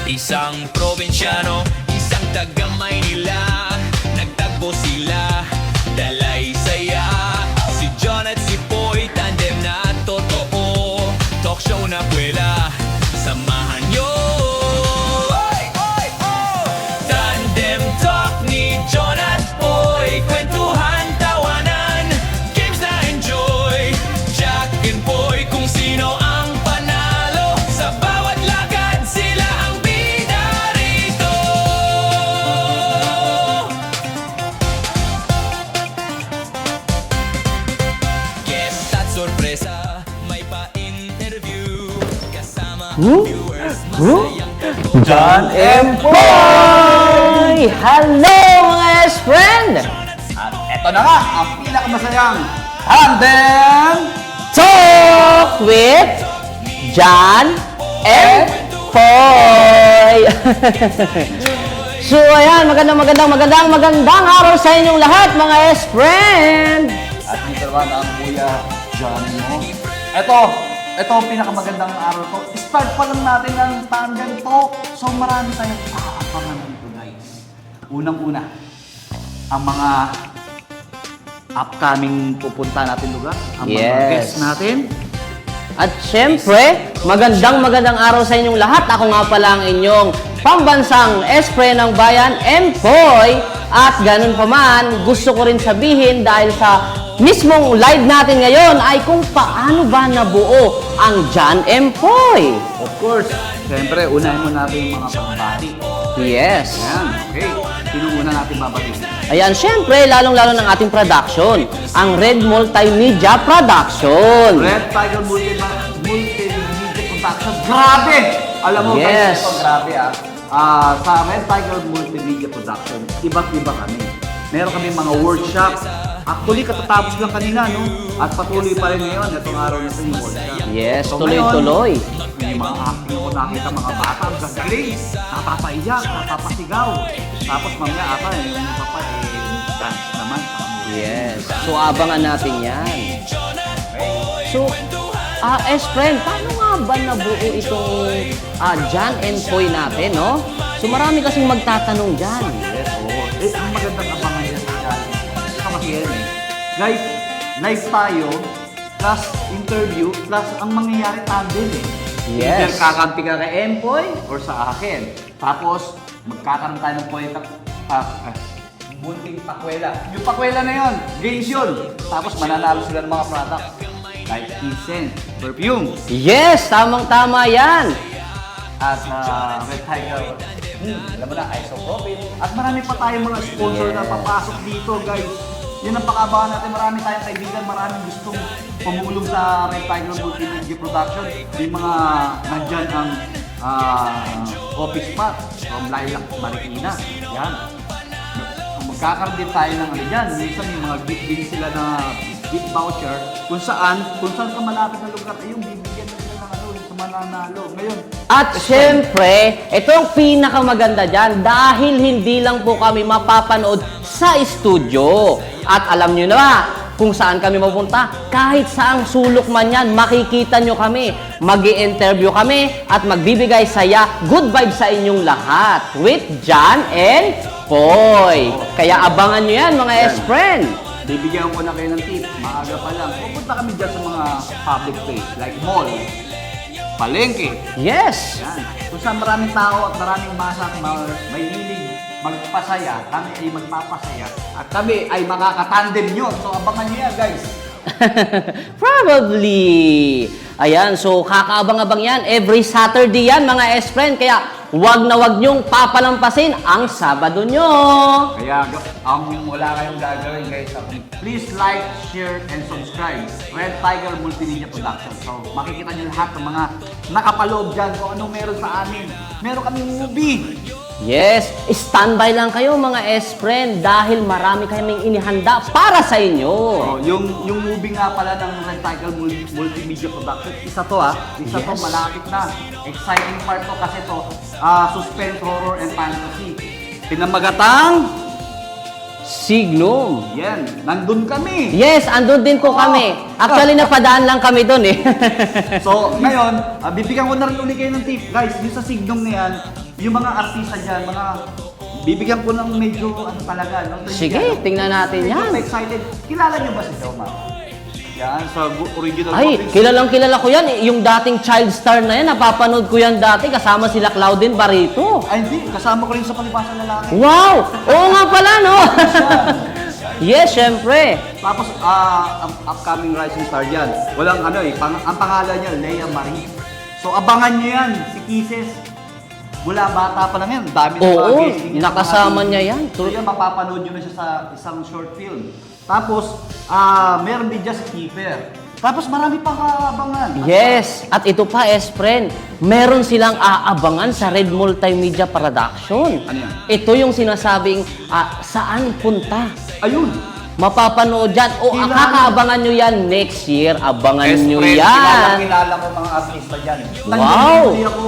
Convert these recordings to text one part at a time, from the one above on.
Isang probinsyano, isang taga Maynila, nagtagpo sila, dalay saya. Si John at si Poy, tandem na totoo. Talk show na pwela, samahan nyo. Tandem talk ni John at Poy, kwentuhan, tawanan, games na enjoy. Jack and Poy, kung sino ang panalo, sa bawat lakad sila ang bida rito. Guest at sorpresa, may pa-interview, kasama ang viewers, masayang John M. Poy! Hello mga S-Friend! At eto na nga, ang pinakamasayang Tandem Talk with John M. Poy! So ayan, magandang araw sa inyong lahat mga S-Friend! At dito naman ang Kuya John mo. Ito ang pinakamagandang araw to. Start pa lang natin ang Tandem Talk. So marami tayong aapangan dito guys. Unang-una, ang mga upcoming pupunta natin lugar. Ang mga Yes. guests natin. At syempre, magandang araw sa inyong lahat. Ako nga pala ang inyong pambansang S-Friend ng bayan, Empoy. At ganun pa man, gusto ko rin sabihin dahil sa mismong live natin ngayon ay kung paano ba nabuo ang John Empoy. Of course, siyempre, unahin mo natin yung mga pagbati. Yes. Ayan, okay. Sino muna natin babatiin? Ayan, syempre, lalong-lalo ng ating production, ang Red Multimedia Production. Red Tiger Multimedia Production. Grabe! Alam mo, Yes. guys, ito grabe sa Red Tiger Multimedia Production, iba't iba kami. Meron kami mga workshop. Actually, katatapos lang kanina, no? At patuloy pa rin ngayon, itong araw na sa yung workshop. Yes, So, tuloy-tuloy. ngayon, may mga acting ko nakita mga bata, ang gagaling, napapaiyak, napapasigaw. Tapos mamaya ata, yung papa, dance naman. Yes. So, abangan natin yan. So, S-Friend, paano nga ba nabuo itong John and Poy natin, no? So, marami kasing magtatanong dyan. Yes, oo. Ang magandang abangan yan sa channel. Kasi yan eh. Guys, live tayo, plus interview, plus ang mangyayari tandem eh. Yes. Either kakampi ka kay Empoy or sa akin. Tapos, magkakaroon tayo ng bunting pakwela. Yung pakwela na yun, games yun. Tapos mananalo sila ng mga product. Like Essence, perfume, Yes, tamang-tama yan. at Red Tiger, alam mo na, isopropyl. At marami pa tayong mga sponsor na papasok dito, guys. Yun ang pakabahan natin. Marami tayong kaibigan, maraming gustong pumulong sa Red Tiger Multimedia Production. Yung mga nandyan ang office spot from Lilac, Marikina. Yan. Magkakaroon din tayo ng ano dyan. Minsan yung mga gift din sila na gift voucher. Kung saan ka malapit na lugar, ay yung bibigyan na sila ng ano, sa mananalo. Ngayon, At syempre, itong pinakamaganda dyan dahil hindi lang po kami mapapanood sa studio. At alam nyo na ba, kung saan kami mapunta, kahit saang sulok man yan, makikita nyo kami. Mag-i-interview kami at magbibigay saya, good vibes sa inyong lahat with John and Poy. Kaya abangan nyo yan mga S-Friend. bibigyan ko na kayo ng tip. Maaga pa lang. Pupunta kami dyan sa mga public place like mall, palengke. Yes. Yan. Kung saan maraming tao at maraming masa at may hilig magpasaya, kami ay magpapasaya at kami ay makakatandem nyo. So abangan nyo yan guys. Probably. Ayan, so kakaabang-abang yan. Every Saturday yan, mga S-Friend. Kaya wag na wag nyong papalampasin ang Sabado nyo. Kaya wala kayong gagawin guys. Please like, share, and subscribe. Red Tiger Multimedia Production. So makikita nyo lahat ng mga nakapaloob dyan kung anong meron sa amin. Meron kaming movie. Yes, standby lang kayo mga S-Friend dahil marami kaming inihanda para sa inyo. So, yung movie nga pala ng Red Tiger Multimedia Production, isa to Yes. malapit na. Exciting part to kasi to, suspense, horror, and fantasy. Pinamagatang, Signum. yan, nandun kami. Yes, andun din po kami. Actually, napadaan lang kami doon eh. So, ngayon, bibigyan ko na rin ulit kayo ng tip. Guys, yung sa Signum na yan, yung mga artista dyan, bibigyan ko ng medyo ano talaga. No? Sige, tingnan natin Medyo yan. excited. Kilala niyo ba si Joma? Yan, sa original Ay, Guapings. kilala ko yan. Yung dating child star na yan, napapanood ko yan dati. Kasama sila Claudine Barreto. Ay, hindi. Kasama ko rin sa Palibasang Lalaki. Wow! Oo nga pala, no? Yes, syempre. Tapos, ang upcoming rising star dyan. Walang ano eh, ang pangalan niya, Lea Marie. So, abangan niyo yan, si Kisses. Mula bata pa lang yan, dami ng mga Oo, guesting niya. nakasama niya yan. So, yan, mapapanood niyo na siya sa isang short film. Tapos, meron din dyan si Keeper. Tapos, marami pang kaabangan. Yes, at ito pa, S-Friend, meron silang aabangan sa Red Multimedia Production. Ano yan? Ito yung sinasabing, saan punta? Ayun! Mapapanood dyan. O, Kilala. kakaabangan nyo yan next year. Abangan nyo yan. Kilala ko mga artista dyan. Wow! Nandyan din ako.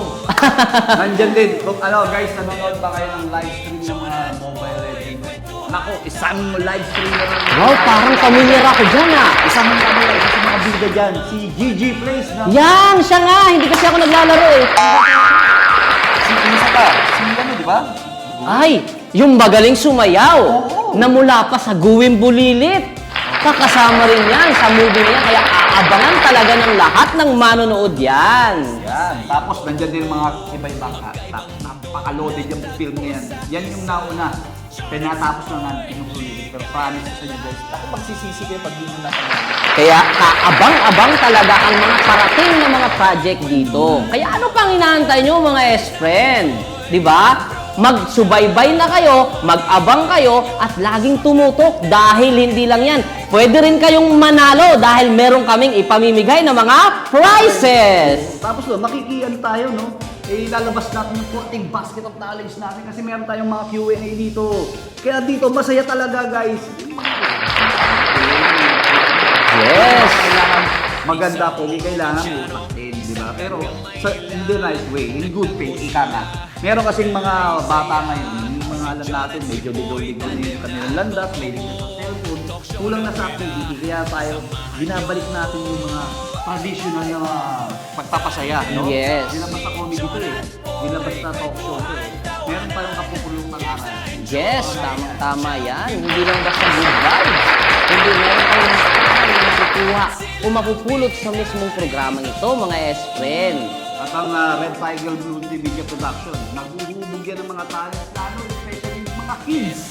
Nandyan din. Kung guys, nanonood ba kayo ng live stream ng mga Mobile Legends? Nako, isang live stream na lang. Wow, parang familiar ako dyan, Isang isa sa mga bida dyan, si GG Plays na. Yan, siya nga. Hindi kasi ako naglalaro eh. Isa ka, si ano, di ba? Ay, yung magaling sumayaw. Oo. Na mula pa sa Guwing Bulilit. Kakasama rin yan sa movie na yan. Kaya aabangan talaga ng lahat ng manonood yan. Yan. Tapos nandyan din mga iba-ibang napaka-loaded yung film na yan. Yan yung nauna. Pinatapos na natin pinupulit. Pero promise ko sa inyo guys, ako magsisisi kayo pag di nyo napanood. Kaya kaabang-abang talaga ang mga parating na mga project dito. Kaya ano pang inaantay nyo mga S-Friend? Di ba? Magsubaybay na kayo, mag-abang kayo, at laging tumutok dahil hindi lang yan. Pwede rin kayong manalo dahil meron kaming ipamimigay na mga prizes. Tapos makikiyan tayo, no? Ilalabas natin yung konting basket of knowledge natin kasi meron tayong mga Q&A dito. Kaya dito, masaya talaga guys. Yes! Kailangan maganda po, hindi kailangan utak din, di ba? Pero in the right way, in good faith, ika nga. Meron kasing mga bata ngayon, yung mga alam natin, medyo ligaw-ligaw na yung kanilang landas, may ligaw sa cellphone, kulang na sa activity, kaya tayo, binabalik natin yung mga traditional na pagpapasaya, no? Yes. Dinabas sa comedy to eh. Dinabas sa talk show to eh. Meron tayong kapupulong aral. Yes, tama yan. Hindi lang basta good vibes. Hindi meron kayong makukuha o mapupulot sa mismong programang ito, mga S-Friend. At ang Red Tiger Multimedia Production, naghuhubog yan ng mga talent, lalo especially yung mga kids,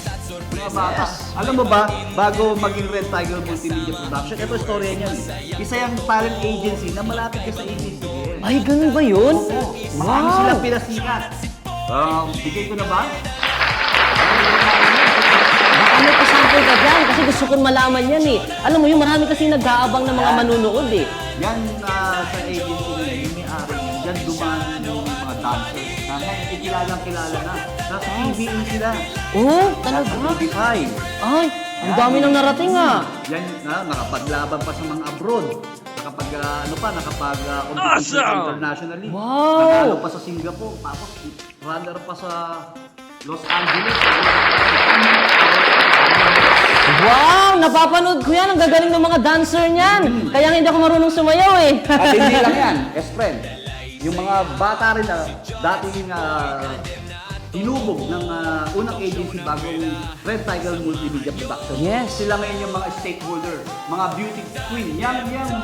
mga bata. Alam mo ba, bago maging Red Tiger Multimedia Production, ito storya niyan. Isa yung talent agency na malapit ka sa ABS-CBN. Ay, ganun ba yun? Oo, marami Wow! silang pinasikat. Bigay ko na ba? Baka may pasample ka dyan kasi gusto kong malaman yan eh. Alam mo yun, marami kasi nag-aabang ng mga manunood eh. Yan sa agency na yun, yung may-ari yun. Diyan dumaan yung mga dancers na ngayon ikilalang-kilala na. Nasa PBA sila. Oh, talaga? Nasa TV5. Ay, ang dami nang narating ah. Yan na, nakapaglaban pa sa mga abroad. Nakapag-competition internationally. Wow! Nanalo pa sa Singapore. Tapos runner pa sa Los Angeles. Wow! Napapanood ko yan. Ang gagaling ng mga dancer niyan. Kaya hindi ako marunong sumayaw eh. At hindi lang yan, best friend. Yung mga bata rin na dating hinubog ng unang agency bagong Red Tiger Multimedia Production. Yes. Sila ngayon yung mga stakeholder, mga beauty queen. Yan beauty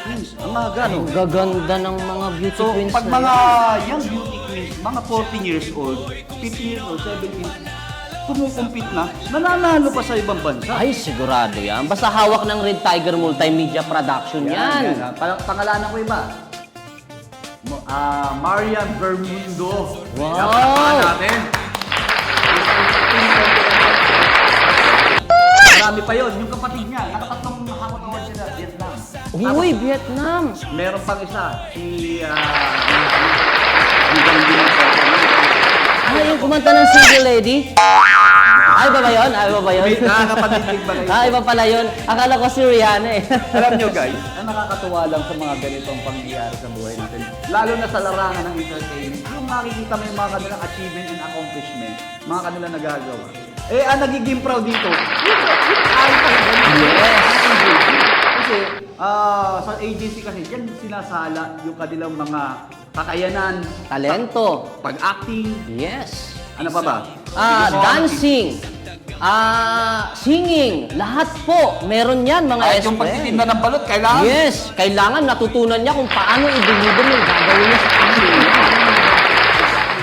queens. Ang mga gano'n. Ang gaganda ng mga beauty So, queens pag na mga yan. young beauty queens, mga 14 years old, 15 years old, 17, kumukumpit na, nananalo pa sa ibang bansa. Ay, sigurado yan. Basta hawak ng Red Tiger Multimedia Production yan. Pangalanan ko iba. Marian Bermundo. Wow! Yan, palakpakan natin. Marami pa yun. Yung kapatid niya, nakatatlong nakakot award sila, Vietnam. Uy, Vietnam! Meron pang isa, si Ay, yung kumanta ng single lady? Ay, iba ba yun? Ay, iba ba yun? Nakakapatitig ba kayo? Iba pala yun. Akala ko si Rihanna eh. Alam nyo guys, ang nakakatuwa lang sa mga ganitong pangyayari sa buhay natin, lalo na sa larangan ng entertainment, yung makikita mo yung mga kanilang achievement and accomplishment, mga kanilang nagagawa. Eh, ang nagiging proud dito, yung ayaw talaga. Yes. Kasi, sa agency kasi dyan sinasala yung kanilang mga kakayanan, Talento. pag-acting, Yes. ano pa ba? Dancing. Singing. Lahat po. Meron yan, mga Kahit yung S-Friend. pagtitinda ng balot, kailangan. Yes. Kailangan natutunan niya kung paano i-deliver yung gagawin niya sa amin.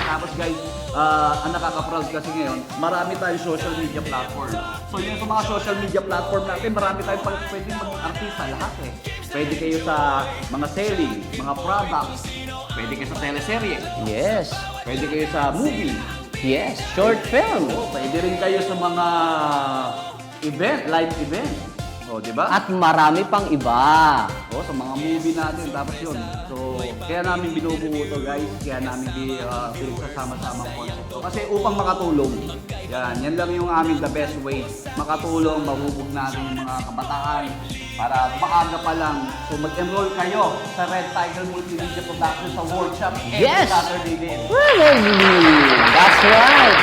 Tapos guys, ang nakaka-proud kasi ngayon, marami tayong social media platform. So yung sa mga social media platform natin, marami tayong pwedeng maging artista lahat eh. Pwede kayo sa mga selling, mga products, pwede kayo sa teleserye, Yes. pwede kayo sa movie, Yes. Short film. pwede rin kayo sa mga event, live event. O, di ba? At marami pang iba. Sa mga movie natin, tapos yun. So, kaya namin binubuo to guys, kaya namin pinagsasama-sama ang concept to. Kasi upang makatulong, yan lang yung aming the best way. Makatulong, mahubog natin yung mga kabataan para maaga pa lang. So, mag-enroll kayo sa Red Tiger Multimedia Production sa workshop every Yes! Saturday din. That's right.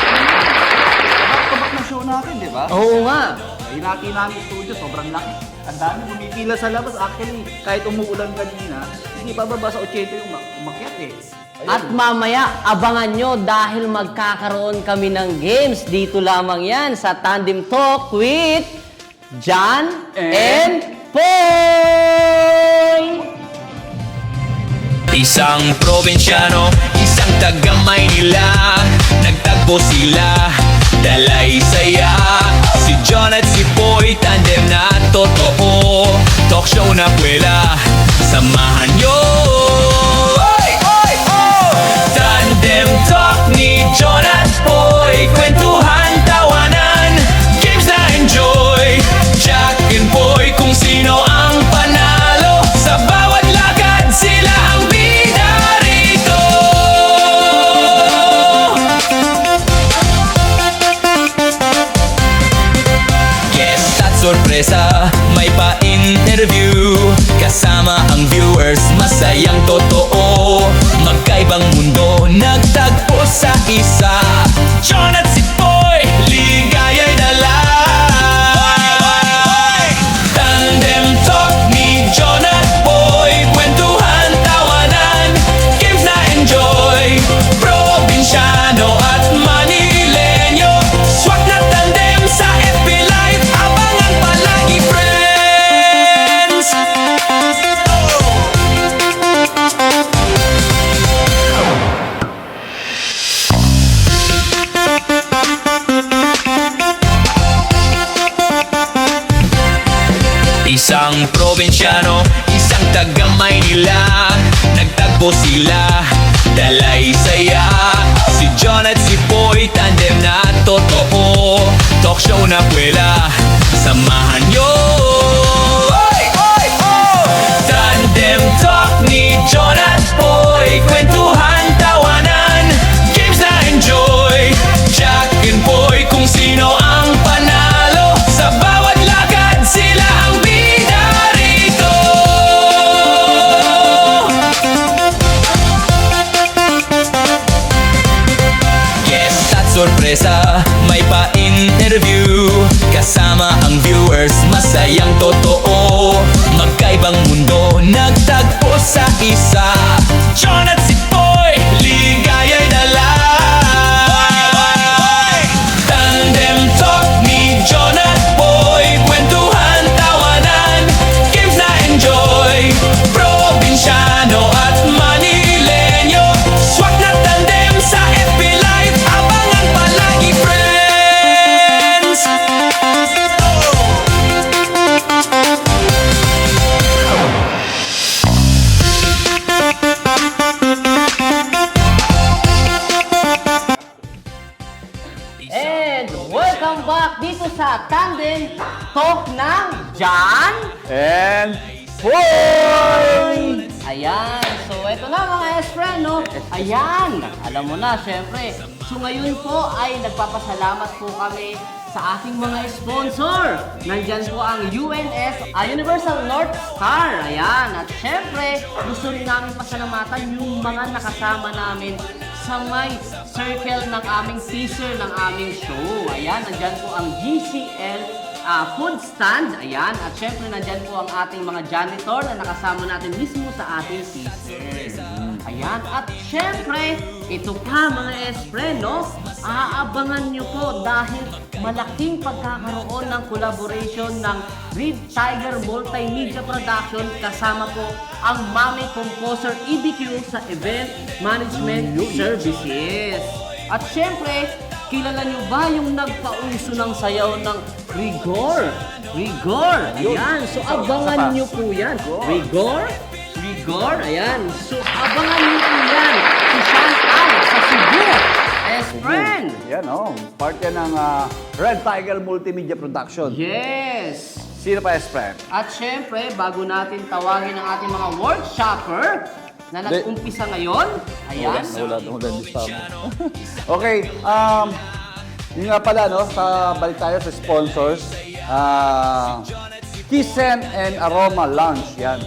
Tabak na show natin, di ba? Oo nga. Hinati namin yung studio, sobrang laki. Ang dami pumipila sa labas. Actually, kahit umuulan kanina, hindi pa baba sa 80 yung umakyat eh. Ayun. At mamaya, abangan nyo dahil magkakaroon kami ng games. Dito lamang yan sa Tandem Talk with John and Poy! Isang probinsyano, isang taga Maynila, nagtagpo sila, dalay saya. Si John at si Poy, tandem na totoo. Talk show na pwela, samahan nyo. Oy, oy, oh! Tandem Talk ni John at Poy, kwentuhan, tawanan, games na enjoy. Jack and Poy, kung sino ang panalo, sa bawat lakad sila ang bida rito. Guest at sorpresa, may pa-interview. Kasama ang viewers, masayang totoo. Magkaibang mundo, nagtagpo sa isa. John at si Poy, ligaya'y dala. Tandem Talk ni John at Poy, kwentuhan, tawanan, games na enjoy. Probinsyano at Manileño, swak na tandem sa FB Live, abangan palagi friends. Isang probinsyano, isang taga Maynila, nagtagpo sila, dalay saya. Si John at si Poy, tandem na totoo. Talk show na pwela, samahan nyo. Oy, oy, oh! Tandem Talk ni John at Poy, kwentuhan, tawanan, games na enjoy. Jack and Poy, kung sino ang panalo, sa bawat lakad sila ang bida rito. Guest at sorpresa, may pa-interview. Kasama ang viewers, masayang totoo. Magkaibang mundo, nagtagpo sa isa. John at si Poy, ligaya'y dala. Tandem Talk ni John at Poy, kwentuhan, tawanan, games na enjoy. Probinsyano at Manileño, swak na tandem sa FB Live, abangan palagi friends. And welcome back dito sa Tandem Talk ng John And Poy! Ayan, so eto na mga S-Friend, no? Ayan, alam mo na, syempre. So ngayon po ay nagpapasalamat po kami sa ating mga sponsor. Nandyan po ang UNS, Universal North Star. Ayan, at syempre, gusto rin namin pasalamatan yung mga nakasama namin sa may circle ng aming teaser ng aming show. Ayan, nandyan po ang GCL food stand. Ayan. At syempre, nandyan po ang ating mga janitor na nakasama natin mismo sa ating teaser. Ayan. At syempre, ito pa mga espre, no? Aabangan nyo po dahil malaking pagkakaroon ng collaboration ng Red Tiger Multimedia Production kasama po ang Mami Composer EBQ sa Event Management Services. At syempre, kilala nyo ba yung nagpauso ng sayaw ng Rigor? Rigor! Ayan, so abangan nyo po yan. Rigor? Rigor, ayan. So abangan nyo po yan. Si Chantal sa Cebu. S-Friend! Yan, part yan ng Red Tiger Multimedia Production. Yes! Sino pa, S-Friend? At syempre, bago natin tawagin ang ating mga workshopper na nag-umpisa ngayon, ayan. Wala yung lista mo. Okay, yun nga pala, no, balik tayo sa sponsors. Kisen and Aroma Lounge, yan.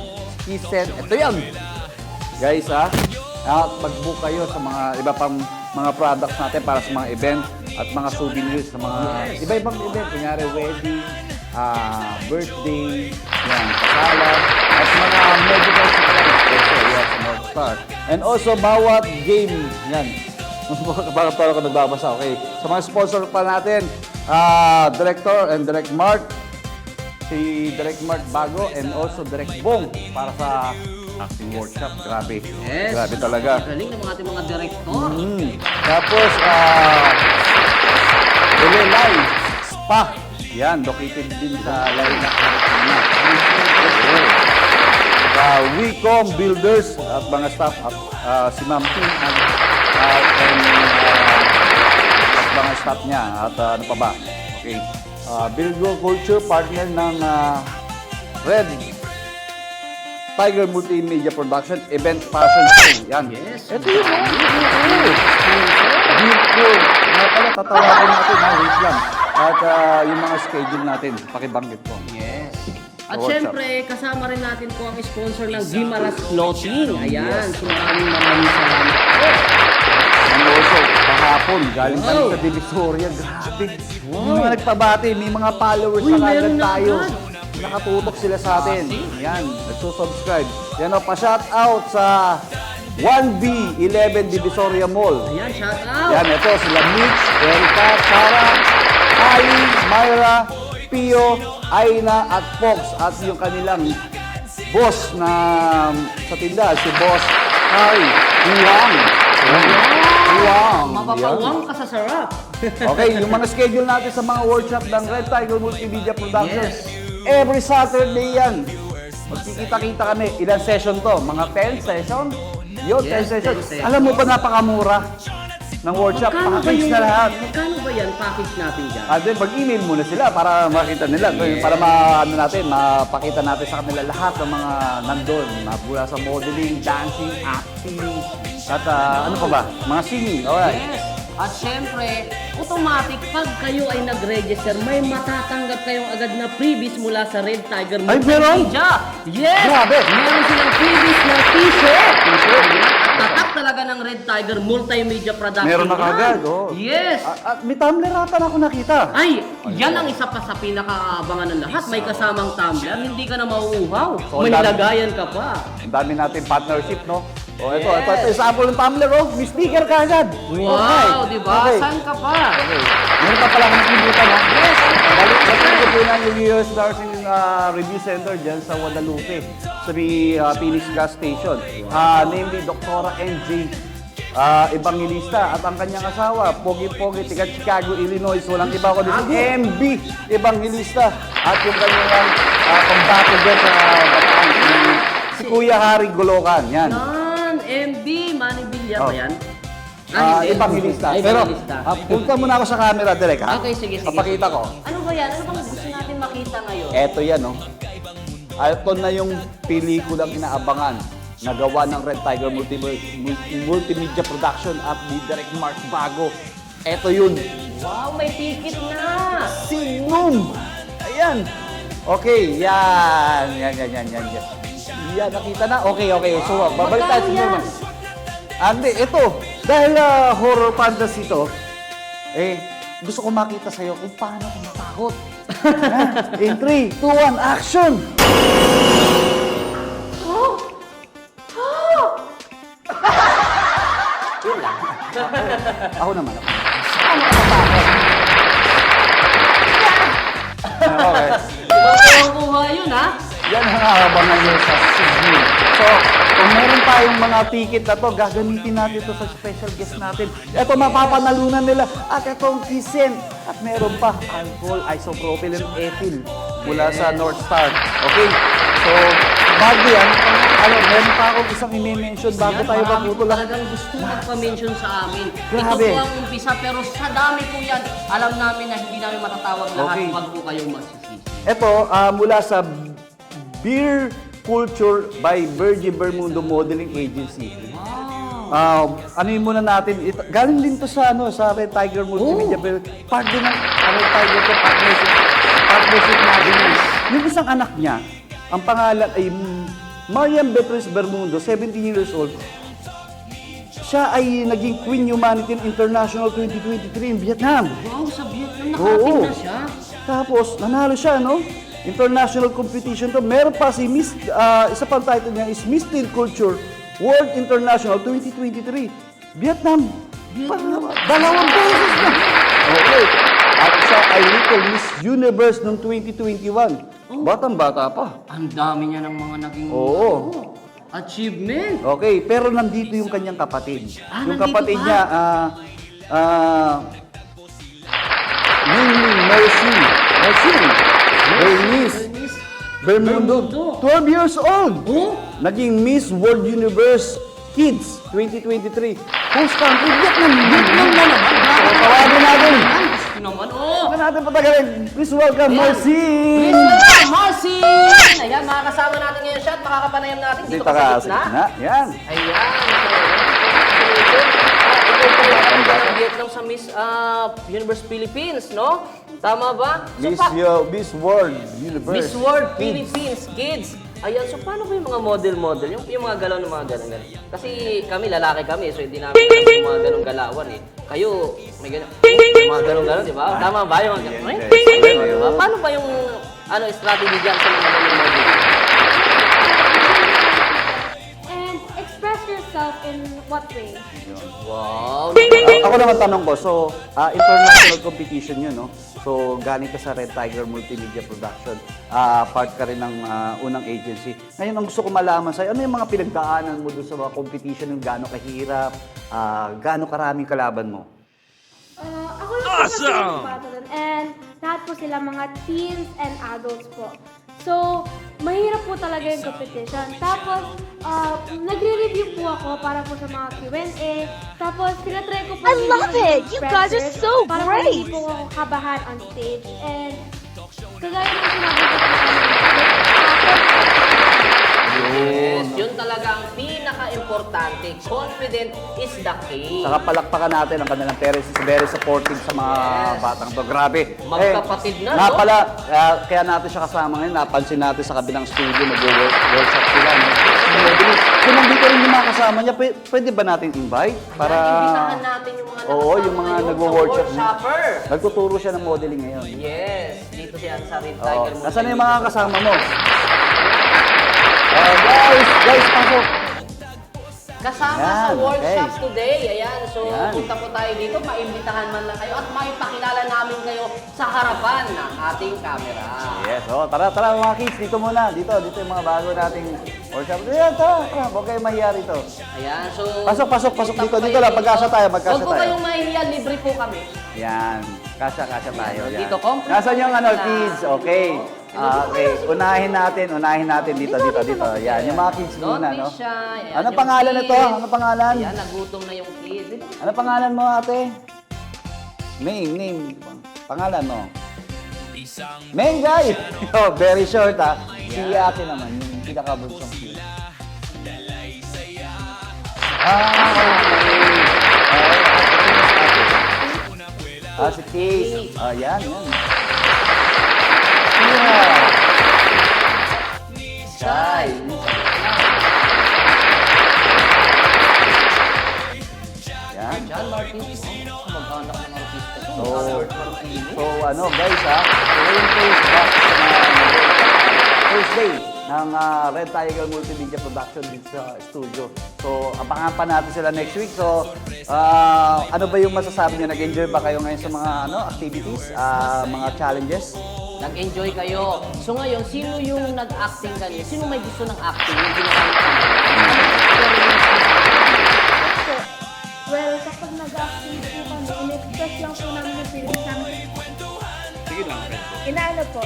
Kisen, ito yan. Guys, at mag-book kayo sa mga iba pang mga products natin para sa mga event at mga souvenirs sa mga iba-ibang event. Kunyari, wedding, birthday, yan, kasalan, at mga medical supplies. Also, yan, sa Northstar. And also, bawat game, yan. Bakit ako nagbabasa? Okay. Sa mga sponsor pa natin, Director and Direct Mark, si Direct Mark Bago, and also Direct Bong para sa acting workshop. Grabe. Yes. Grabe talaga. Galing ng ating mga direktor. Tapos, Lai Spa. Yan, located din sa Laila. Wecom Builders at mga staff at si Ma'am Tin at mga staff niya at ano pa ba. Okay. Bilgo Culture, partner ng Red Tiger Multimedia Production, Event Fashion Show. Yan. Yes. Ito yun, Bilgo. Nga pala, tatawagin natin, wait lang. At yung mga schedule natin, pakibanggit ko. Yes. At Workshop. syempre, kasama rin natin po ang sponsor ng Gimaras Clothing. Ayan. So maraming salamat po. And also, kahapon, galing kami sa Divisoria. Grabe. Yung mga nagpabati, may mga followers na Meron kagad na tayo. agad. Nakatutok sila sa atin. Yan, nagsusubscribe. Yan o, pa-shout out sa 1B11 Divisoria Mall. Ayan, shout out. Yan, ito sila Mitch, Erika, Sarah, Ali, Myra, Pio, Aina at Fox. At yung kanilang boss na sa tindahan, si Boss Harry Huang. Huang. Mapapawang ka sa sarap. Okay, yung mga schedule natin sa mga workshop ng Red Tiger Multimedia Production. Yes. Every Saturday yan. Magkikita-kita kami. Ilang session to? Mga 10 session? Yun, Yes, 10 session. 10 session. Alam mo ba napakamura ng workshop? Package na lahat. Magkano ba yan package natin dyan? Then mag-email muna sila para makita nila. Para mapakita natin sa kanila lahat ng mga nandun. Mula sa modeling, dancing, acting, at ano pa ba? Mga singing. Alright. Yes. At syempre, automatic, pag kayo ay nag-register, may matatanggap kayong agad na freebies mula sa Red Tiger Ay, meron? Multimedia. Yes! Grabe! Meron silang freebies na t-shirt. Tatak talaga ng Red Tiger Multimedia Production. Meron na yan. kagad, oh. Yes! At may tumbler ata na ako nakita. Ay, yan ang isa pa sa pinakaabangan ng lahat. May kasamang tumbler, hindi ka na mauuhaw. So, May dami- lagayan ka pa. Ang dami natin partnership, no? O, ito, Yes. ito, example ng tumbler, oh. May sticker ka agad. Wow, di ba? Okay. Saan ka pa? Okay. Meron pa pala akong nakikita, no? Yes, Balik ko po ng US Nursing Review Center dyan sa Guadalupe, sa Phoenix Gas Station. Namely, Dr. NJ Evangelista at ang kanyang asawa, Pogi-Pogi, tiga Chicago, Illinois. Walang iba ko si MB Evangelista at yung kanyang pambato dyan sa Bataan, si Kuya Harry Golokan. Yan. Yan, MB, Manny Villar ba Oh. yan? Hindi. Evangelista. Ay, Pero, Evangelista. punta muna ako sa camera, direct, ha? Okay, sige. Papakita ko. Ano ba yan? Ano bang gusto natin makita ngayon? Eto yan, no? Ito na yung pelikulang inaabangan na gawa ng Red Tiger Multimedia Production at ni Direct Mark Bago. Eto yun. Wow, may ticket na! Sinum! Ayan. Okay, yan. Yan. Yan, nakita na? Okay. So, babalik tayo Magkano sa yan? normal. Ande, ito. Dahil horror fantasy to, gusto ko makita sa'yo kung paano ako matakot. In 3, 2, 1, action! Yun lang. Ako naman. Ano ka matakot? Okay. Ibang kuha yun, ha? Yan ang aabangan nyo sa Sydney. So, kung meron tayong mga ticket na to, gagamitin natin ito sa special guest natin. Ito, mapapanalunan nila. At itong kisen. At meron pa, alcohol, isopropyl, and ethyl mula sa North Star. Okay? So, bago yan, meron pa akong isang i-mention bago tayo maputol. Talagang gusto magpa-mention sa amin. Grabe. Ito po ang umpisa, pero sa dami po yan, alam namin na hindi namin matatawag lahat Okay. pag po kayong masisisi. Ito, mula sa Beer Culture by Virgin Bermundo Modeling Agency. Ano yun muna natin, galing din to sa Red Tiger Multimedia, pero part din ng Red Tiger to partnership natin yun. Yung isang anak niya, ang pangalan ay Mariam Beatriz Bermundo, 17 years old. Siya ay naging Queen Humanity International 2023 in Vietnam. Wow, sa Vietnam, Oo. nakapit na siya. Tapos, nanalo siya, no? International competition to. Meron pa si Miss, isa pang title niya is Miss Teen Culture World International 2023. Vietnam. Dalawang beses na. Okay. At siya ay Little Miss Universe noong 2021. Batang-bata pa. Ang dami niya ng mga naging Oo. achievement. Okay, pero nandito yung kanyang kapatid. Yung nandito kapatid pa? niya, Ming Mercy. Bernice Bermundo. 12 years old. Oh? Naging Miss World Universe Kids 2023. Host country, Vietnam. Vietnam na naman. So, tawagin natin. Gusto naman, oh. Huwag natin patagalin. Please welcome Mercy. Please welcome, Marcy! Ayan, makakasama natin ngayon siya at makakapanayam natin dito Dito ka sa sa gitna. gitna. Yan. Ayan. Ikaw po yung kapatid ng Vietnam sa Miss Universe Philippines, no? Tama ba? So, Miss World Universe. Miss World Kids. Philippines Kids. Ayan, so paano ba yung mga model? Yung mga galaw ng mga ganun. Kasi kami, lalaki kami, so hindi namin alam yung mga ganung galawan eh. Kayo, may ganun, mga ganun, di ba? Tama ba yung mga ganun? Diba? Paano ba yung strategy dyan sa mga ganung model? And express yourself in what way? Wow! Ako naman tanong ko, so international competition yun, no? So galing ka sa Red Tiger Multimedia Production, part ka rin ng unang agency. Ngayon, ang gusto ko malaman sa'yo, ano yung mga pinagdaanan mo doon sa mga competition, yung gaano kahirap, gaano karaming kalaban mo? Ako lang po kasi yung bata dun. And lahat po sila mga teens and adults po. So, mahirap po talaga yung competition. Tapos, nagre-review po ako para po sa mga Q&A. Tapos, tinatry ko po I love it! You guys are so para po great! hindi po ako kabahan on stage. And, kagaya ng sinabi ko po kanina, Yes, yun talaga ang pinaka-importante. Confident is the key. Saka palakpakan natin ang kanilang parents is very supportive sa mga batang to. Grabe. Magkapatid na, nga no? pala, kaya natin siya kasama ngayon, napansin natin sa kabilang studio, nag-workshop sila. No? So, nandito rin yung mga kasama niya, pwede ba natin invite? Para... Imbitahan natin yung mga Oo, yung mga nagwo-workshop niya. workshopper. Nagtuturo siya ng modeling ngayon. Yes, dito siya sa Red Oh, Tiger. nasaan yung mga kasama mo? Guys, pasok. Kasama Yan, sa workshop okay. today. Ayan, so Yan. punta po tayo dito, maimbitahan man lang kayo at maipakilala namin kayo sa harapan ng ating camera. Yes, tara mga kids, dito muna. Dito yung mga bago nating workshop. Ayan, tara, huwag kayong mahiya rito. Ayan, so... Pasok punta po dito kayo lang, magkasya tayo. Huwag po kayong mahihiya, libre po kami. Yan, kasya tayo. Yan. Dito, complete Nasaan yung na. kids? Okay. Okay, unahin natin dito. Yan, yung mga kids Don't muna, be no? shy. Ayan, Ano yung pangalan kids. nito? Ano pangalan? Ayan, nagutom na yung kids. Dito. Ano pangalan mo, ate? Name. Pangalan mo? Mengay! Oh, very short, ha? Si ate naman, yung pinakabunsong kids. Okay. Si Case. Yan. Shy. Yan. John Martin. Mag-anak ng artista to. So, Albert Martinez. guys, ha? So, ngayon po birthday ng Red Tiger Multimedia Production dito sa studio. So, abangan pa natin sila next week. So, ano ba yung masasabi niyo? Nag-enjoy ba kayo ngayon sa mga activities, mga challenges? Nag-enjoy kayo. So ngayon, sino yung nag-acting kanina? Sino may gusto ng acting? Yung ginagamit So, well, kapag nag-acting po kami, in-express lang po namin yung feelings namin. Inaano po,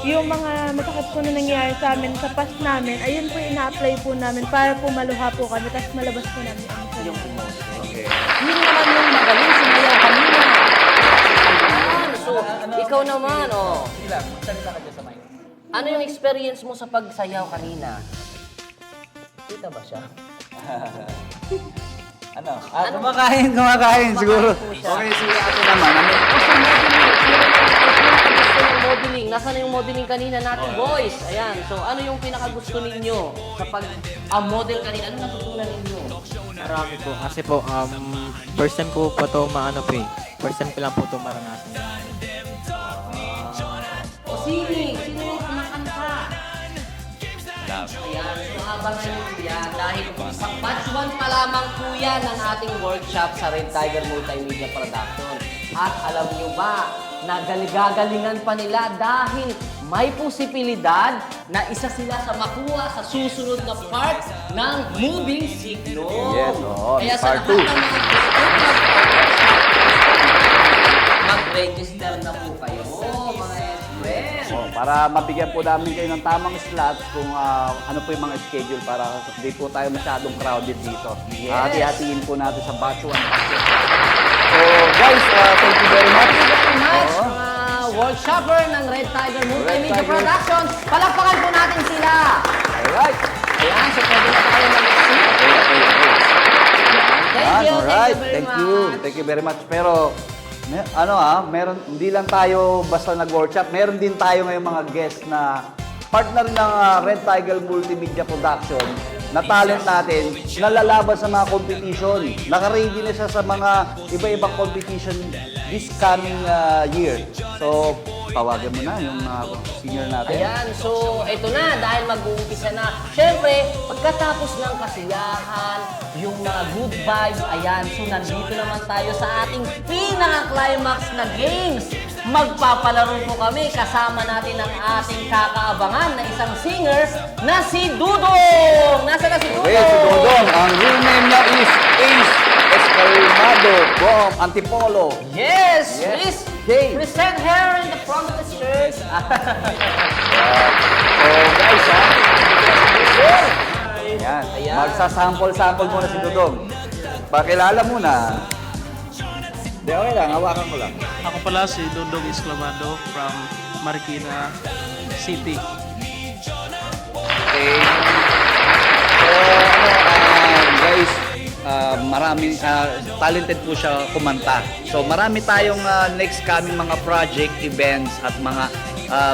yung mga masakit po na nangyayari sa amin, sa past namin, ayun po ina-apply po namin para po maluha po kami, tapos malabas po namin ang sarili yung namin. emotion. Okay. Yun naman yung magaling, sumayaw kanina. Ayan, so ikaw naman, oh. Sige lang, magsalita ka dyan sa mic. Ano yung experience mo sa pagsayaw kanina? Kita ba siya? Ano? Kumakain siguro. Kumakain po siya. Okay, sige ate naman. Modeling. Nasaan na yung modeling kanina natin, boys? Ayan. So, ano yung pinakagusto ninyo sa pag-model kanina? Ano natutunan ninyo? Marami po. Kasi po, first time ko pa to maano po eh. First time ko lang po to maranasan. O sino? Sino yung kumakanta? Ayan. So, abangan nyo po yan. Dahil sa batch 1 pa lamang po yan ng ating workshop sa Red Tiger Multimedia Production. At alam nyo ba, na gagalingan pa nila dahil may posibilidad na isa sila sa makuha sa susunod na part ng Moving Signal. Yes, oo, Kaya sa part lahat 2. ng mga gusto mag-register na po kayo, mga friends. Para mabigyan po namin kayo ng tamang slots kung ano po yung mga schedule para hindi po tayo masyadong crowded dito. Yes. Hati-hatiin po natin sa batch 1. So guys, thank you very much. Thank you very much, Oo. mga workshopper ng Red Tiger Multimedia Tiger. Productions. Palakpakan po natin sila. Alright. Ayan, so pwede na tayo mag-exit. Thank you, Alright, thank you very much. Thank you very much. Pero meron hindi lang tayo basta nag-workshop, meron din tayo ngayong mga guests na partner ng Red Tiger Multimedia Production na talent natin na lalaban sa mga competition. Naka-ready na siya sa mga iba-ibang competition this coming year. So, tawagan mo na yung senior natin. Ayan, so ito na, dahil mag-uumpisa na. Siyempre, pagkatapos ng kasiyahan, yung mga good vibes, ayan, so nandito naman tayo sa ating pinaka-climax na games. Magpapalaro po kami, kasama natin ang ating kakaabangan na isang singer na si Dudong! Nasaan na si Dudong? Okay, si Dodong. Ang real name niya is Ace Escalmado from Antipolo. Yes! Yes. Please Okay. present her in the front of the church. So guys, Ayan. Ayan. Magsasample-sample muna si Dudong. Pakilala muna. Hindi, okay lang. Hawakan ko lang. Ako pala si Dudong Esclamado from Marikina City. Okay. So, guys, maraming talented po siya kumanta. So, marami tayong next coming mga project, events, at mga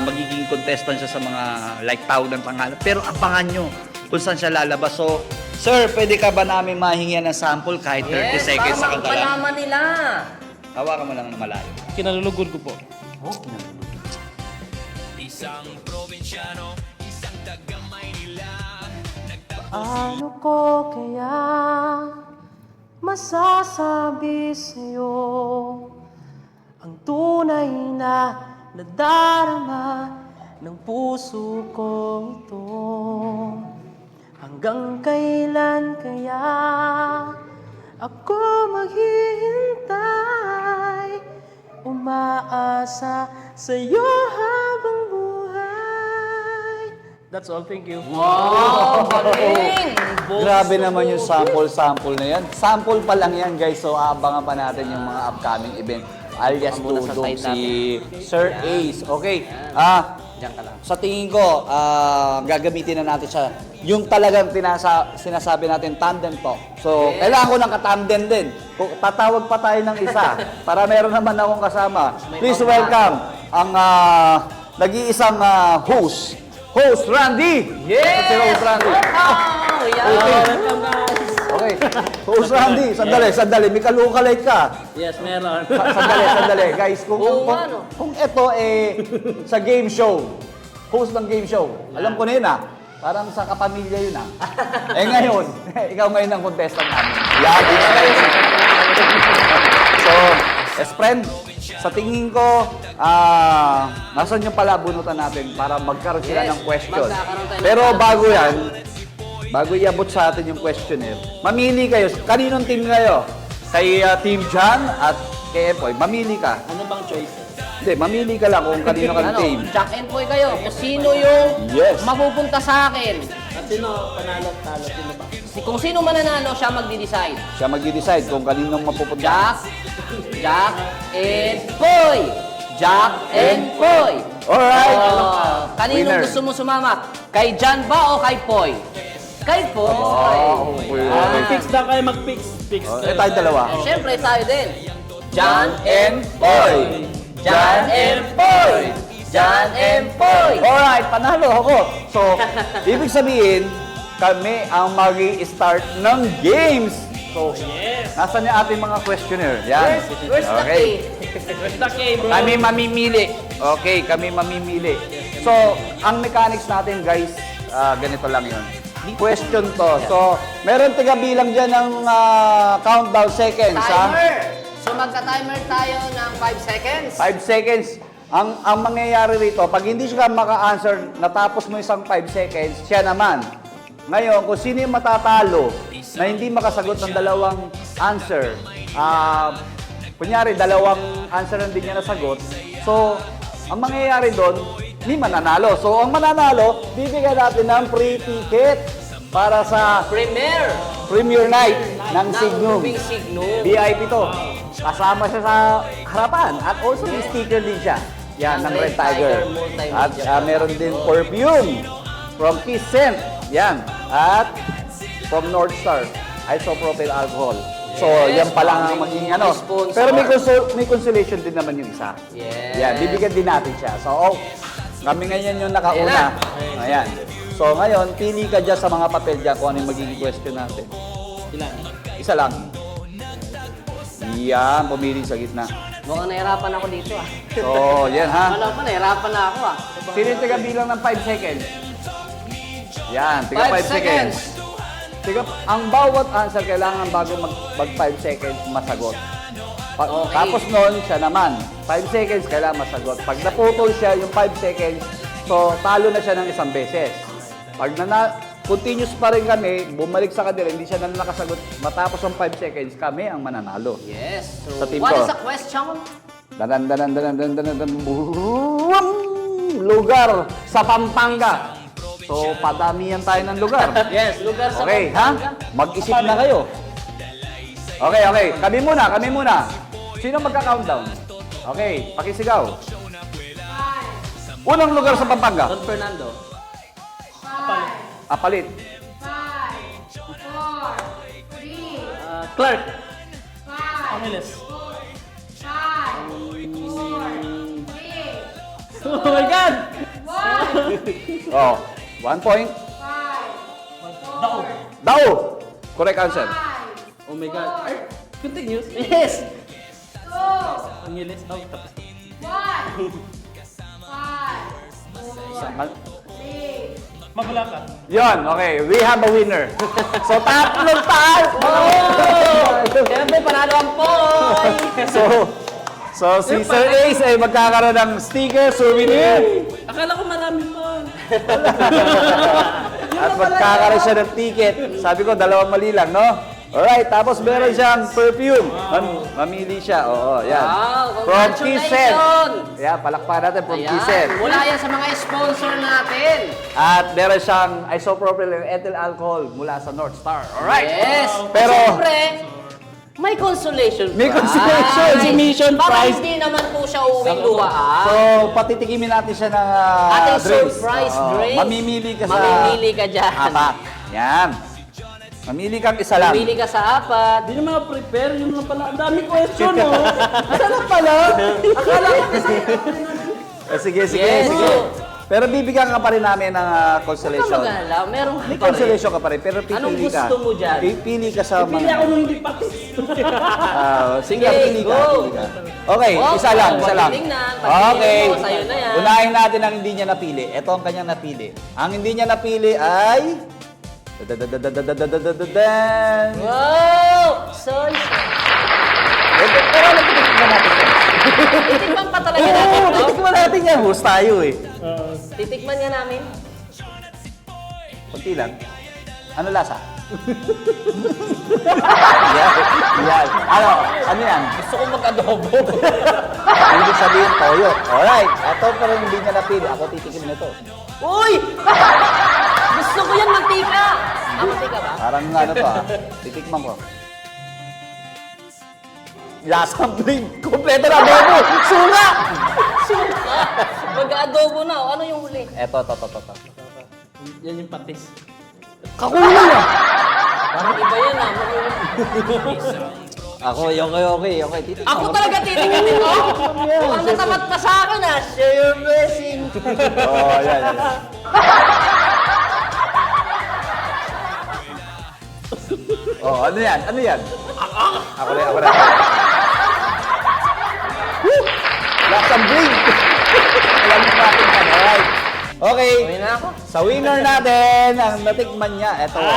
magiging contestant siya sa mga like tawag ng pangalan. Pero abangan nyo kung saan siya lalabas. So, sir, pwede ka ba namin mahingian ng sample kahit 30 seconds sa para kanta lang? malaman nila. Hawakan mo lang na malayo. Kinalulugod ko po. Isang probinsyano, isang taga Maynila. Ano ko kaya masasabi sa'yo ang tunay na nadarama ng puso ko ito? Hanggang kailan kaya ako maghihintay, umaasa sa'yo habang buhay. That's all, thank you. Wow, galing! Grabe naman yung sample na yan. Sample pa lang yan, guys. So, aabangan pa natin yung mga upcoming event. Alias Muna sa Dudong, side si Sir Ace. Okay. Diyan ka lang. Sa tingin ko, gagamitin na natin siya. Yung talagang sinasabi natin, tandem talk. So, Yes. kailangan ko ng katandem din. Tatawag pa tayo ng isa para meron naman akong kasama. Please welcome ang nag-iisang host. Host Randy! Yes! Si Host Randy. Wow! Yan! Welcome, Okay. Host Randy, sandali. May kalukalate ka. Yes, meron. Sandali. Guys, Oo, ano? kung ito sa game show, host ng game show. Alam ko na yun Parang sa kapamilya yun ngayon, ikaw ngayon ang contestant namin. Yagi na kayo. So, as friend, sa tingin ko, nasan yung palabunutan natin para magkaroon sila ng question. magkakaroon tayo ng Pero bago yan, bago iabot sa atin yung questionnaire, mamili kayo. Kaninong team kayo? Kay Team John at kay Empoy. Mamili ka. Ano bang choice? Hindi, mamili ka lang kung kanino kang team. Jack and Poy kayo. Kung sino yung Yes. mapupunta sa akin. At sino panalo, talo, sino ba? Kung sino mananalo, siya magdi-decide. Siya mag-decide kung kaninong mapupunta. Jack and Poy. Jack and Poy. Alright. Kanino Winner. gusto mo sumama? Kay John ba o kay Poy? Kay Poy. Fix na kayo mag-fix. Fix Tayo dalawa. Siyempre tayo din. John And Poy. John and Poy. John and Poy. Alright, panalo ako. So, ibig sabihin, kami ang mag-i-start ng games. So, nasan yung ating mga questionnaire? Yan. Where's the Okay. Where's the K, bro? Kami mamimili. Okay, kami mamimili. So, ang mechanics natin, guys, ganito lang yun. Question to. So, meron tiga-bilang dyan ng countdown seconds. Timer. So magka-timer tayo ng 5 seconds. 5 seconds. Ang mangyayari rito, pag hindi siya maka-answer, natapos mo isang 5 seconds, siya naman. Ngayon, kung sino yung matatalo na hindi makasagot ng dalawang answer, kunyari, dalawang answer na hindi niya nasagot, so, ang mangyayari doon, may mananalo. So, ang mananalo, bibigyan natin ng free ticket para sa Premier Night ng Signum. Moving Signum. VIP to. Kasama siya sa harapan. At also may sticker din siya. Yan, ng Red Tiger. At meron din perfume from Kiss Scent. Yan. At from North Star, isopropyl alcohol. So, yan pa lang ang magiging ano. Sponsor. Pero may consolation din naman yung isa. Yes. Yan, bibigyan din natin siya. So, kami ngayon yung nakauna. Ayan. So, ngayon, pili ka dyan sa mga papel dyan kung ano yung magiging question natin. Ilan? Isa lang. Yan, pumili sa gitna. Mukhang nahirapan ako dito So, yan ha. Alam ko, nahirapan na ako Sino yung tiga bilang ng 5 seconds? Yan, tiga 5 seconds. Ang bawat answer kailangan bago mag 5 seconds masagot. Okay. Tapos noon, siya naman. 5 seconds kailangan masagot. Pag naputol siya yung 5 seconds, so talo na siya ng isang beses. Pag continuous pa rin kami, bumalik sa kanila, hindi siya na nakasagot, matapos ang 5 seconds, kami ang mananalo. Yes. Sa So, team what ko. is the question? Lugar sa Pampanga. So, padamihan tayo ng lugar. Yes, lugar sa Okay, Pampanga. ha? Mag-isip na kayo. Okay. Kami muna. Sino magka-countdown? Okay, pakisigaw. Unang lugar sa Pampanga. Don Fernando. Apalit. 5, 4, 3, Clark. 5, Angeles. 5, 4, 3, Oh my God! 1, Oh, 1 point. 5, Dao. Dao. Correct answer. 5, Oh my God. Ay, continuous. Yes. 2, Angeles. Oh, tapos. 1, 5, 4, 3, Mabula ka. Yon, okay. We have a winner. So, tatlong taas. Siyempre, panalo ang Poy. So si Sir Ace ay magkakaroon ng sticker, souvenir, Akala ko marami pa. at magkakaroon siya ng ticket. Sabi ko, dalawang mali lang, no? Alright, tapos meron siyang perfume. Mamili siya, oo, yan. Wow, From Kiss Scent. congratulations. Yeah, palakpakan natin from Kiss Ayan. Scent. Mula yan sa mga sponsor natin. At meron siyang isopropyl ethyl alcohol mula sa North Star. Alright. Yes. Pero, Siyempre, may consolation prize. May consolation. Exhibition Para prize. hindi naman po siya uwing luwaan. so, patitikimin natin siya ng Ating drinks. surprise Oo. drinks. Mamimili ka sa Mamimili ka dyan. apat. Yan. Mamili kang isa lang. Mamili ka sa apat. Di na prepare yun lang pala. Ang dami question, no? Asa na pala? Akala ko kasi. Sige. Yes. Sige. Pero bibigyan ka pa rin namin ng consolation. Huwag ka mag-alala, meron May pa rin. consolation ka pa rin, pero pipili Anong ka. gusto mo dyan? Pipili ka sa Pili ako nung hindi patis. sige, Okay, pili ka. go. Pili ka. Okay, Oh, isa lang. tingnan. Pag Okay. mo, sa'yo na yan. Unahin natin ang hindi niya napili. Ito ang kanyang napili. Ang hindi niya napili ay... Dadadadadadadadadadadan. Wow! Soy! Pero nagtitikman natin siya. Titikman pa talaga natin Oo, to? titikman natin yan. Host tayo eh. Titikman nga namin. Kunti lang. Ano lasa? yan. Ano yan? Gusto ko mag-adobo. Ibig sabihin, toyo. Alright. Ito pero hindi niya napili. Ako titikim na to. Uy! Gusto ko yan, mantika! Mantika ba? Parang ano to titikman ko. Lasang bling. Kompleto na adobo. Sunga! Suka! Mag-adobo na. Ano yung huli? Eto. Yan yung patis. Kakulang ah. Parang iba yan ah. Ako, okay. Titikman Ako ko. talaga titikman ko? Mukhang natamat pa sa akin ah. Share your blessing. Oh, yan. Oh, ano yan? Ako rin. Woo! Lasang bling. Alam mo natin yan. Alright. Okay. Uwi na ako. Sa winner natin, ang natikman niya, eto. Alam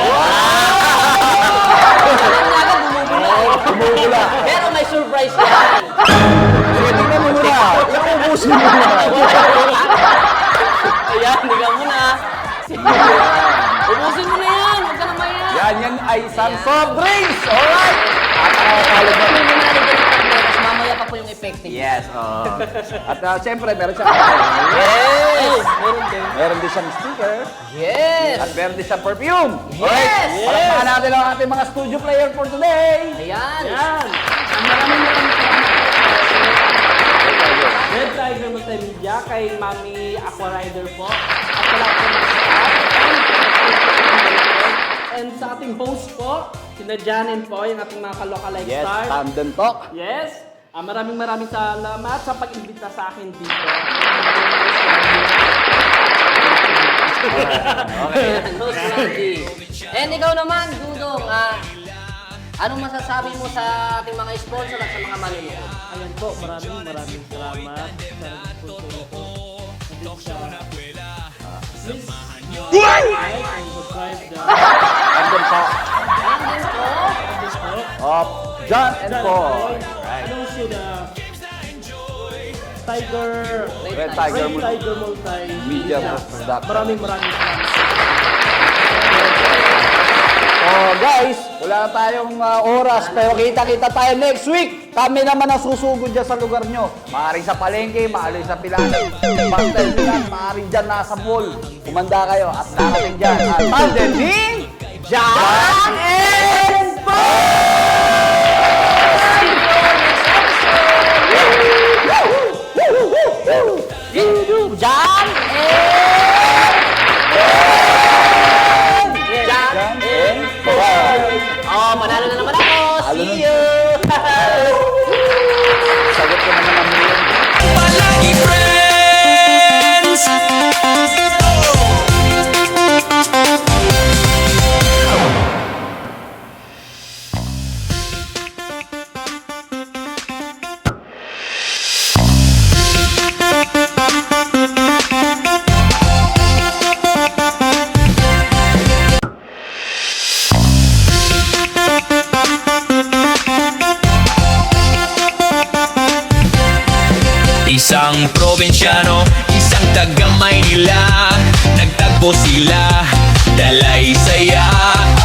na agad, bumubula. Bumubula. Pero may surprise yan. Sige, tingnan mo muna. Iuubusin mo muna. Ayan, higa mo na. Ubusin mo na yan. Huwag ka na maya. Yan ay isang soft drinks. Alright. At kalog na. Hindi mo na rin tapos mamaya pa po yung effective. Yes. At siyempre, meron siyang Yes! Meron din. meron din siyang sticker. Yes! At meron din siyang perfume. Yes! Alright. Palakpakan natin ang ating mga studio player for today. Ayan. Yan! Maraming Red Tiger Multimedia kay Mami Aqua Rider po. At sa lahat ng mga staff. And sa ating host po, sina Janin po, yung ating mga ka-localike Yes, stars. Tandem Talk. Yes! Maraming salamat sa pag-imbita sa akin dito. Ayan, host Randy. And ikaw naman, Dudong, anong masasabi mo sa ating mga sponsor at sa mga manunood? Ayan po, maraming salamat sa sponsor nito. Please like and subscribe the Tandem Talk. Tandem Talk. Of John and Paul. And also the Tiger Red Tiger Red Tiger Multimedia. Production. Maraming salamat. Oh guys, wala na tayong oras pero kita-kita tayo next week. Kami naman ang susugod dyan sa lugar nyo. Maaaring sa palengke, maaaring sa pilan, Pastel Milan, maaaring dyan nasa mall. Kumanda kayo at darating dyan. At Tandem ni John and John John and Paul. Oh, manalo na naman ako. Halo See na. you. Sagot ko naman ang million. Palagi friends. Isang probinsyano, isang taga Maynila, nagtagpo sila, dalay saya.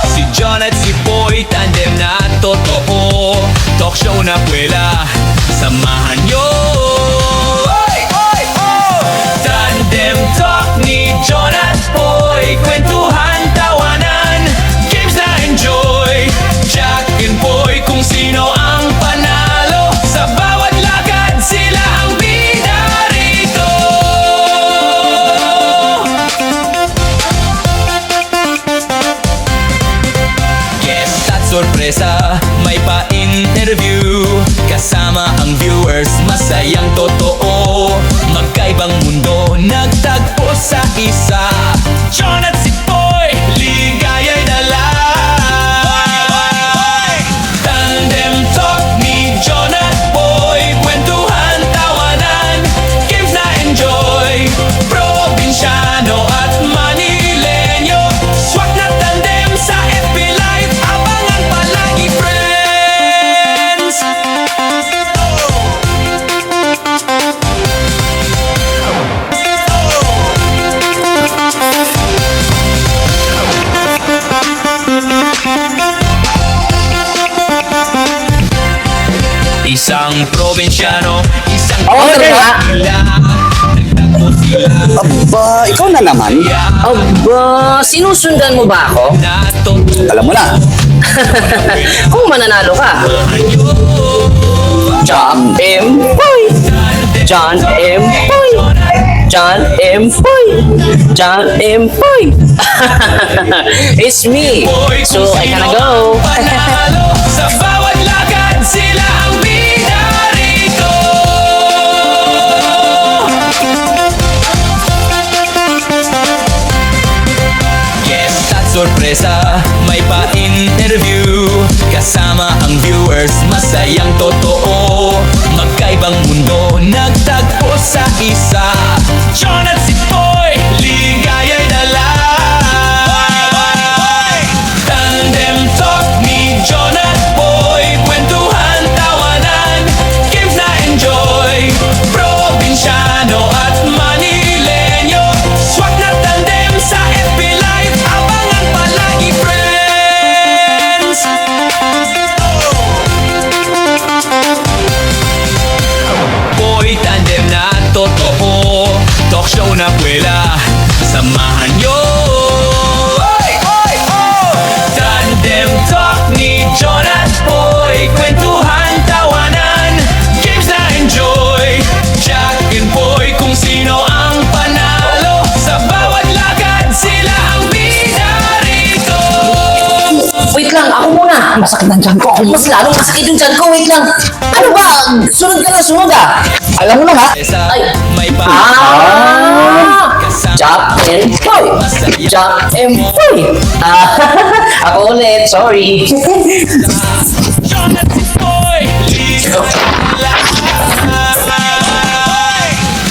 Si John at si Boy, tandem na totoo. Talk show na pwela, samahan nyo. Oy, oy, oh! Tandem Talk ni John at Boy, kwentuhan, tawanan, games na enjoy. Jack and Boy, kung sino ang panalo, sa bawat lakad sila ang bida rito. Guest at sorpresa, may pa-interview, kasama ang viewers, masayang totoo. Magkaibang mundo, nagtagpo sa isa. John at si Boy, ligaya'y dala. Tandem talk ni John at Boy, kwentuhan, tawanan, games na enjoy. Probinsyano at Manileño, swak na tandem sa FB Live, abangan palagi friends. Isang probinsyano, isang Order nga. sila. Nagtagpo sila. Aba, ikaw na naman. Aba, sinusundan mo ba ako? Alam mo na. Kung mananalo ka. John M. Boy! John M. Boy! John M. Boy! John M. Boy! It's me! So, I gotta go! Panalo sa bawat lakad, sila ang bida rito. Guest at sorpresa, may pa-interview. Kasama ang viewers, masayang totoo. Magkaibang mundo, nagtagpo sa isa. John at si Boy, ligaya'y dala. Tandem talk ni John at Boy, kwentuhan, tawanan, games na enjoy. Probinsyano at Manileño, swak na tandem sa FB Live, abangan palagi friends. Boy tandem na totoo, talk show na pwela, samahan nyo. Oy, oy, oh! Tandem talk ni John at Boy, kwentuhan, tawanan, games na enjoy. Jack and Boy, kung sino ang panalo, sa bawat lakad sila ang bida rito. Wait lang, ako muna! Masakit ang tiyan ko. Mas lalong masakit yung tiyan ko. Wait lang. Ano ba? Sunod ka na, sunod ah! Alam mo na nga. Ay! May Ah! Jack and Boy! Jack and Boy! Ako ulit, sorry. John at si Boy,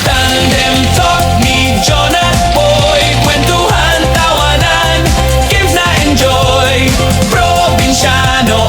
Tandem talk ni John at Boy, kwentuhan, tawanan, games na enjoy. Probinsyano